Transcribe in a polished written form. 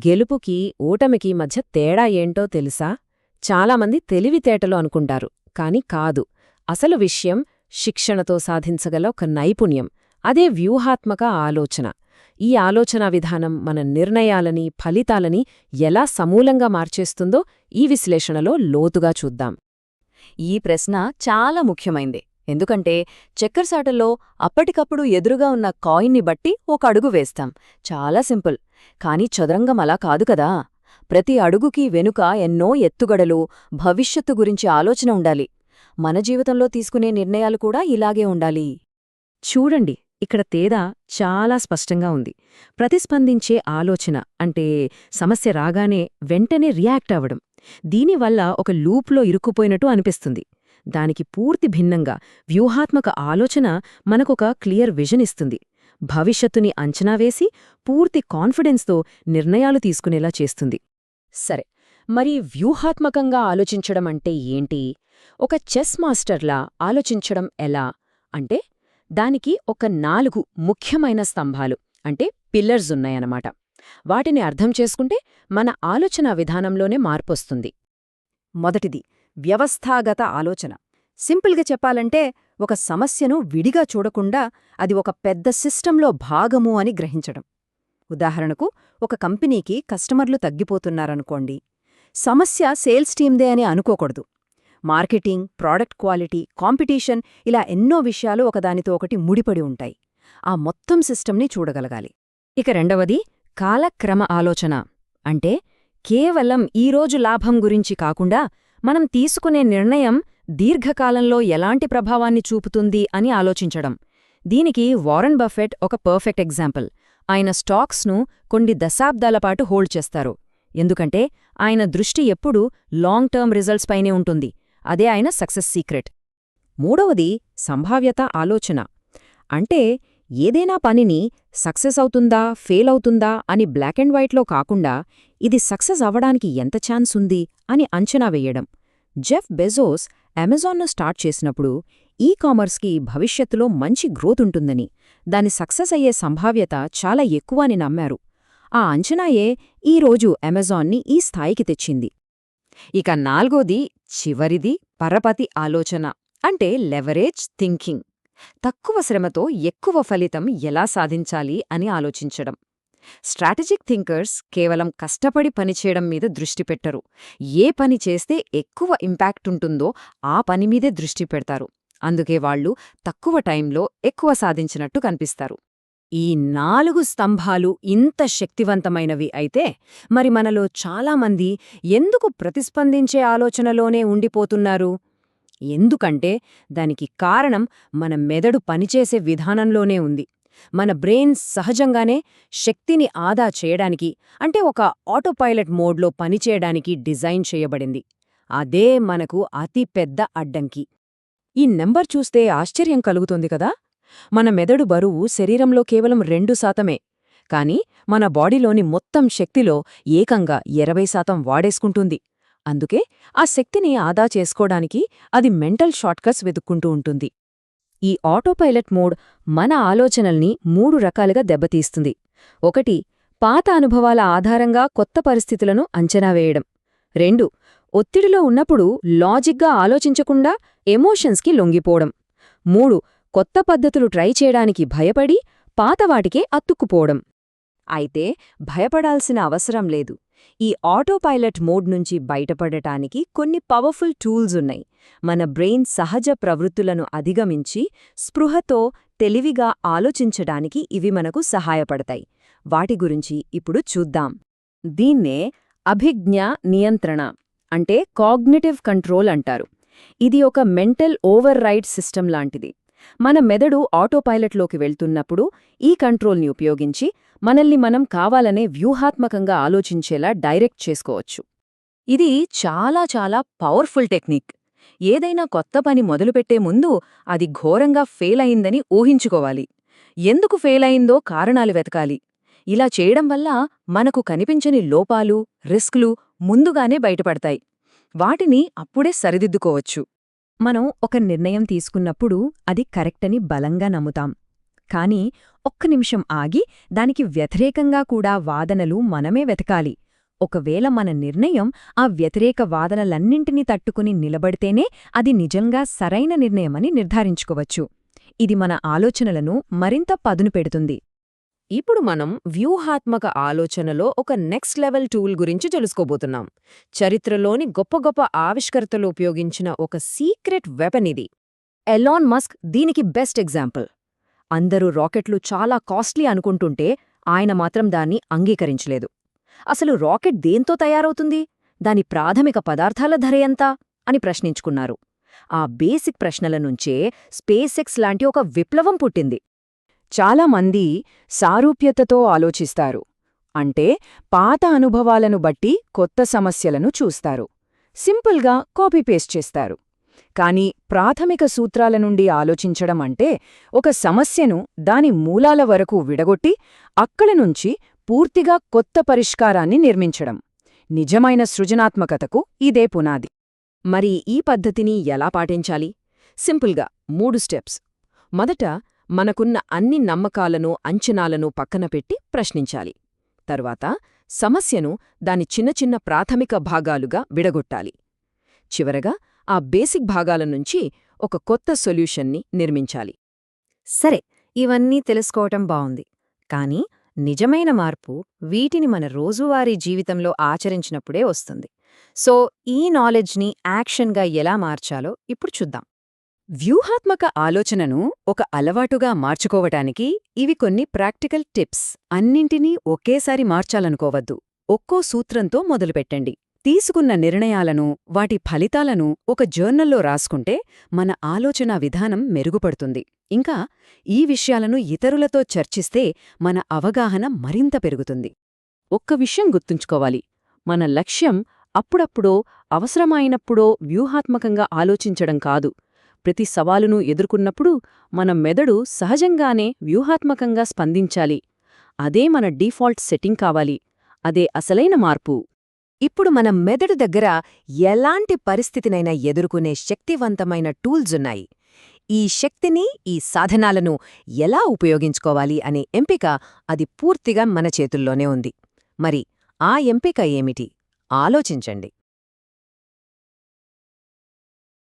గెలుపుకి, ఓటమికి మధ్య తేడా ఏంటో తెలుసా? చాలామంది తెలివితేటలు అనుకుంటారు. కాని కాదు. అసలు విషయం శిక్షణతో సాధించగల ఒక నైపుణ్యం. అదే వ్యూహాత్మక ఆలోచన. ఈ ఆలోచనా విధానం మన నిర్ణయాలని, ఫలితాలని ఎలా సమూలంగా మార్చేస్తుందో ఈ విశ్లేషణలో లోతుగా చూద్దాం. ఈ ప్రశ్న చాలా ముఖ్యమైంది. ఎందుకంటే చెక్కర్సాటల్లో అప్పటికప్పుడు ఎదురుగా ఉన్న కాయిన్ని బట్టి ఒక అడుగు వేస్తాం. చాలా సింపుల్. కాని చదరంగం అలా కాదు కదా. ప్రతి అడుగుకి వెనుక ఎన్నో ఎత్తుగడలు, భవిష్యత్తు గురించి ఆలోచన ఉండాలి. మన జీవితంలో తీసుకునే నిర్ణయాలు కూడా ఇలాగే ఉండాలి. చూడండి, ఇక్కడ తేడా చాలా స్పష్టంగా ఉంది. ప్రతిస్పందించే ఆలోచన అంటే సమస్య రాగానే వెంటనే రియాక్ట్ అవ్వడం. దీనివల్ల ఒక లూప్లో ఇరుక్కుపోయినట్టు అనిపిస్తుంది. దానికి పూర్తి భిన్నంగా వ్యూహాత్మక ఆలోచన మనకొక క్లియర్ విజన్ ఇస్తుంది. భవిష్యత్తుని అంచనా వేసి పూర్తి కాన్ఫిడెన్స్తో నిర్ణయాలు తీసుకునేలా చేస్తుంది. సరే, మరి వ్యూహాత్మకంగా ఆలోచించడం అంటే ఏంటి? ఒక చెస్ మాస్టర్లా ఆలోచించడం ఎలా అంటే, దానికి ఒక 4 ముఖ్యమైన స్తంభాలు అంటే పిల్లర్స్ ఉన్నాయన్నమాట. వాటిని అర్థం చేసుకుంటే మన ఆలోచనా విధానంలోనే మార్పొస్తుంది. మొదటిది వ్యవస్థాగత ఆలోచన. సింపుల్గా చెప్పాలంటే ఒక సమస్యను విడిగా చూడకుండా అది ఒక పెద్ద సిస్టంలో భాగము అని గ్రహించడం. ఉదాహరణకు, ఒక కంపెనీకి కస్టమర్లు తగ్గిపోతున్నారనుకోండి. సమస్య సేల్స్ టీమ్దే అని అనుకోకూడదు. మార్కెటింగ్, ప్రోడక్ట్ క్వాలిటీ, కాంపిటీషన్ ఇలా ఎన్నో విషయాలు ఒకదానితో ఒకటి ముడిపడి ఉంటాయి. ఆ మొత్తం సిస్టమ్ని చూడగలగాలి. ఇక రెండవది కాలక్రమ ఆలోచన. అంటే కేవలం ఈరోజు లాభం గురించి కాకుండా మనం తీసుకునే నిర్ణయం దీర్ఘకాలంలో ఎలాంటి ప్రభావాన్ని చూపుతుంది అని ఆలోచించడం. దీనికి వారెన్ బఫెట్ ఒక పర్ఫెక్ట్ ఎగ్జాంపుల్. ఆయన స్టాక్స్ను కొన్ని దశాబ్దాలపాటు హోల్డ్ చేస్తారు. ఎందుకంటే ఆయన దృష్టి ఎప్పుడూ లాంగ్ టర్మ్ రిజల్ట్స్ పైనే ఉంటుంది. అదే ఆయన సక్సెస్ సీక్రెట్. మూడవది సంభావ్యత ఆలోచన. అంటే ఏదైనా పనిని సక్సెస్ అవుతుందా, ఫెయిల్ అవుతుందా అని బ్లాక్ అండ్ వైట్లో కాకుండా ఇది సక్సెస్ అవ్వడానికి ఎంత ఛాన్స్ ఉంది అని అంచనా వేయడం. జెఫ్ బెజోస్ అమెజాన్ను స్టార్ట్ చేసినప్పుడు ఈ కామర్స్కి భవిష్యత్తులో మంచి గ్రోత్ ఉంటుందని, దాని సక్సెస్ అయ్యే సంభావ్యత చాలా ఎక్కువ అని నమ్మారు. ఆ అంచనాయే ఈరోజు అమెజాన్ని ఈ స్థాయికి తెచ్చింది. ఇక నాల్గోది, చివరిది పరపతి ఆలోచన. అంటే లెవరేజ్ థింకింగ్. తక్కువ శ్రమతో ఎక్కువ ఫలితం ఎలా సాధించాలి అని ఆలోచించడం. స్ట్రాటజిక్ థింకర్స్ కేవలం కష్టపడి పనిచేయడం మీద దృష్టి పెట్టరు. ఏ పని చేస్తే ఎక్కువ ఇంపాక్ట్ ఉంటుందో ఆ పనిమీదే దృష్టి పెడతారు. అందుకే వాళ్లు తక్కువ టైంలో ఎక్కువ సాధించినట్టు కనిపిస్తారు. ఈ 4 స్తంభాలు ఇంత శక్తివంతమైనవి అయితే మరి మనలో చాలామంది ఎందుకు ప్రతిస్పందించే ఆలోచనలోనే ఉండిపోతున్నారు? ఎందుకంటే దానికి కారణం మన మెదడు పనిచేసే విధానంలోనే ఉంది. మన బ్రెయిన్ సహజంగానే శక్తిని ఆదా చేయడానికి, అంటే ఒక ఆటోపైలట్ మోడ్లో పనిచేయడానికి డిజైన్ చేయబడింది. అదే మనకు అతి పెద్ద అడ్డంకి. ఈ నెంబర్ చూస్తే ఆశ్చర్యం కలుగుతుంది కదా. మన మెదడు బరువు శరీరంలో కేవలం 2%. కాని మన బాడీలోని మొత్తం శక్తిలో ఏకంగా 20% వాడేసుకుంటుంది. అందుకే ఆ శక్తిని ఆదా చేసుకోవడానికి అది మెంటల్ షార్ట్కట్స్ వెతుక్కుంటూ ఉంటుంది. ఈ ఆటోపైలట్ మోడ్ మన ఆలోచనల్ని 3 రకాలుగా దెబ్బతీస్తుంది. 1. పాత అనుభవాల ఆధారంగా కొత్త పరిస్థితులను అంచనా వేయడం. 2. ఒత్తిడిలో ఉన్నప్పుడు లాజిక్గా ఆలోచించకుండా ఎమోషన్స్కి లొంగిపోవడం. 3. కొత్త పద్ధతులు ట్రై చేయడానికి భయపడి పాతవాటికే అతుక్కుపోవడం. అయితే భయపడాల్సిన అవసరం లేదు. ఈ ఆటోపైలట్ మోడ్ నుంచి బయటపడటానికి కొన్ని పవర్ఫుల్ టూల్స్ ఉన్నాయి. మన బ్రెయిన్ సహజ ప్రవృత్తులను అధిగమించి స్పృహతో తెలివిగా ఆలోచించడానికి ఇవి మనకు సహాయపడతాయి. వాటి గురించి ఇప్పుడు చూద్దాం. దీన్నే అభిజ్ఞా నియంత్రణ అంటే కాగ్నిటివ్ కంట్రోల్ అంటారు. ఇది ఒక మెంటల్ ఓవర్ రైడ్ సిస్టమ్ లాంటిది. మన మెదడు ఆటోపైలట్లోకి వెళ్తున్నప్పుడు ఈ కంట్రోల్ని ఉపయోగించి మనల్ని మనం కావాలనే వ్యూహాత్మకంగా ఆలోచించేలా డైరెక్ట్ చేసుకోవచ్చు. ఇది చాలా చాలా పవర్ఫుల్ టెక్నిక్. ఏదైనా కొత్త పని మొదలుపెట్టే ముందు అది ఘోరంగా ఫెయిల్ అయిందని ఊహించుకోవాలి. ఎందుకు ఫెయిల్ అయిందో కారణాలు వెతకాలి. ఇలా చేయడం వల్ల మనకు కనిపించని లోపాలు, రిస్క్లు ముందుగానే బయటపడతాయి. వాటిని అప్పుడే సరిదిద్దుకోవచ్చు. మనం ఒక నిర్ణయం తీసుకున్నప్పుడు అది కరెక్టని బలంగా నమ్ముతాం. కానీ ఒక్క నిమిషం ఆగి దానికి వ్యతిరేకంగా కూడా వాదనలు మనమే వెతకాలి. ఒకవేళ మన నిర్ణయం ఆ వ్యతిరేక వాదనలన్నింటినీ తట్టుకుని నిలబడితేనే అది నిజంగా సరైన నిర్ణయమని నిర్ధారించుకోవచ్చు. ఇది మన ఆలోచనలను మరింత పదును పెడుతుంది. ఇప్పుడు మనం వ్యూహాత్మక ఆలోచనలో ఒక నెక్స్ట్ లెవెల్ టూల్ గురించి తెలుసుకోబోతున్నాం. చరిత్రలోని గొప్ప గొప్ప ఆవిష్కర్తలు ఉపయోగించిన ఒక సీక్రెట్ వెపన్ ఇది. ఎలాన్ మస్క్ దీనికి బెస్ట్ ఎగ్జాంపుల్. అందరూ రాకెట్లు చాలా కాస్ట్లీ అనుకుంటుంటే ఆయన మాత్రం దాన్ని అంగీకరించలేదు. అసలు రాకెట్ దేంతో తయారవుతుంది, దాని ప్రాథమిక పదార్థాల ధర ఎంత అని ప్రశ్నించుకున్నారు. ఆ బేసిక్ ప్రశ్నల నుంచే స్పేస్ ఎక్స్ లాంటి ఒక విప్లవం పుట్టింది. చాలామంది సారూప్యతతో ఆలోచిస్తారు. అంటే పాత అనుభవాలను బట్టి కొత్త సమస్యలను చూస్తారు. సింపుల్గా కాపీ పేస్ట్ చేస్తారు. కానీ ప్రాథమిక సూత్రాల నుండి ఆలోచించడం అంటే ఒక సమస్యను దాని మూలాల వరకు విడగొట్టి అక్కడి నుంచి పూర్తిగా కొత్త పరిష్కారాన్ని నిర్మించడం. నిజమైన సృజనాత్మకతకు ఇదే పునాది. మరి ఈ పద్ధతిని ఎలా పాటించాలి? సింపుల్గా 3 స్టెప్స్. మొదట మనకున్న అన్ని నమ్మకాలను, అంచనాలను పక్కన పెట్టి ప్రశ్నించాలి. తర్వాత సమస్యను దాని చిన్న చిన్న ప్రాథమిక భాగాలుగా విడగొట్టాలి. చివరగా ఆ బేసిక్ భాగాల నుంచి ఒక కొత్త సొల్యూషన్ని నిర్మించాలి. సరే, ఇవన్నీ తెలుసుకోవటం బావుంది. కానీ నిజమైన మార్పు వీటిని మన రోజువారీ జీవితంలో ఆచరించినప్పుడే వస్తుంది. సో ఈ నాలెడ్జ్ని యాక్షన్గా ఎలా మార్చాలో ఇప్పుడు చూద్దాం. వ్యూహాత్మక ఆలోచనను ఒక అలవాటుగా మార్చుకోవటానికి ఇవి కొన్ని ప్రాక్టికల్ టిప్స్. అన్నింటినీ ఒకేసారి మార్చాలనుకోవద్దు. ఒక్కో సూత్రంతో మొదలుపెట్టండి. తీసుకున్న నిర్ణయాలను, వాటి ఫలితాలను ఒక జర్నల్లో రాసుకుంటే మన ఆలోచనా విధానం మెరుగుపడుతుంది. ఇంకా ఈ విషయాలను ఇతరులతో చర్చిస్తే మన అవగాహన మరింత పెరుగుతుంది. ఒక్క విషయం గుర్తుంచుకోవాలి, మన లక్ష్యం అప్పుడప్పుడో అవసరమైనప్పుడో వ్యూహాత్మకంగా ఆలోచించడం కాదు. ప్రతి సవాలును ఎదుర్కొన్నప్పుడు మన మెదడు సహజంగానే వ్యూహాత్మకంగా స్పందించాలి. అదే మన డిఫాల్ట్ సెట్టింగ్ కావాలి. అదే అసలైన మార్పు. ఇప్పుడు మన మెదడు దగ్గర ఎలాంటి పరిస్థితినైనా ఎదుర్కొనే శక్తివంతమైన టూల్స్ ఉన్నాయి. ఈ శక్తిని, ఈ సాధనాలను ఎలా ఉపయోగించుకోవాలి అనే ఎంపిక అది పూర్తిగా మన చేతుల్లోనే ఉంది. మరి ఆ ఎంపిక ఏమిటి? ఆలోచించండి.